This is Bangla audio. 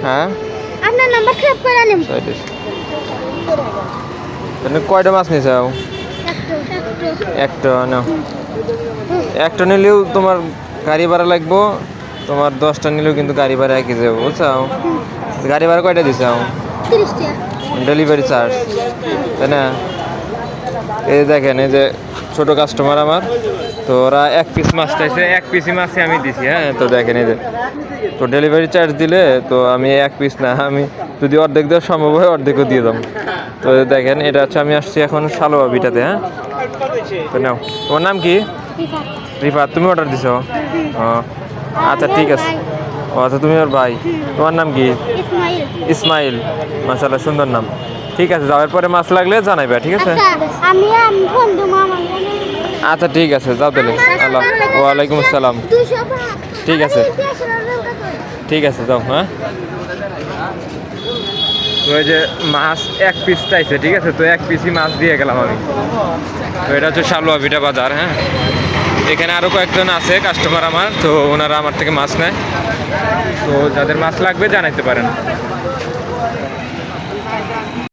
হ্যাঁ আপনার নাম্বার সেভ করে নিন। তুমি কয়টা মাছ নিয়ে যাও? একটা না, একটা নিলেও তোমার গাড়ি ভাড়া লাগবো, তোমার 10টা নিলেও কিন্তু গাড়ি ভাড়া একই যাবো, বুঝছো? গাড়ি ভাড়া কয়টা দিছাও? 30 টাকা ডেলিভারি চার্জ, তাই না? এই দেখেন, এই যে ছোটো কাস্টমার আমার, তো ওরা 1 পিস মাছ চাইছে, 1 পিসই মাছই আমি দিছি। হ্যাঁ, তো দেখেন এই যে, তো ডেলিভারি চার্জ দিলে তো আমি 1 পিস না, আমি যদি অর্ধেক দেওয়া সম্ভব হয় অর্ধেকও দিয়ে দাম। তো দেখেন, এটা হচ্ছে আমি আসছি এখন সালোয়া বিটাতে। হ্যাঁ, তো নাও, তোমার নাম কি? রিফাত, তুমি অর্ডার দিছো? ও আচ্ছা, ঠিক আছে। ও আচ্ছা, তুমি ওর ভাই। তোমার নাম কি? ইসমাইল। ইসমাইল, মাশাআল্লাহ, সুন্দর নাম। ঠিক আছে, যাওয়ার পরে মাছ লাগলে জানাইবা, ঠিক আছে? আচ্ছা, আমি ফোন দেবো আমার। আচ্ছা, ঠিক আছে, যাও তাহলে। আল্লাহ, ওয়ালাইকুম আসসালাম। 200 টাকা। ঠিক আছে, ঠিক আছে, যাও। হ্যাঁ, তো এই যে মাছ 1 পিস চাইছে, ঠিক আছে, তো 1 পিসই মাছ দিয়ে গেলাম আমি। তো এটা হচ্ছে সালোয়া বিটা বাজার। হ্যাঁ, এখানে আরও কয়েকজন আছে কাস্টমার আমার, তো ওনারা আমার থেকে মাছ নেয়, তো যাদের মাছ লাগবে জানাইতে পারেন।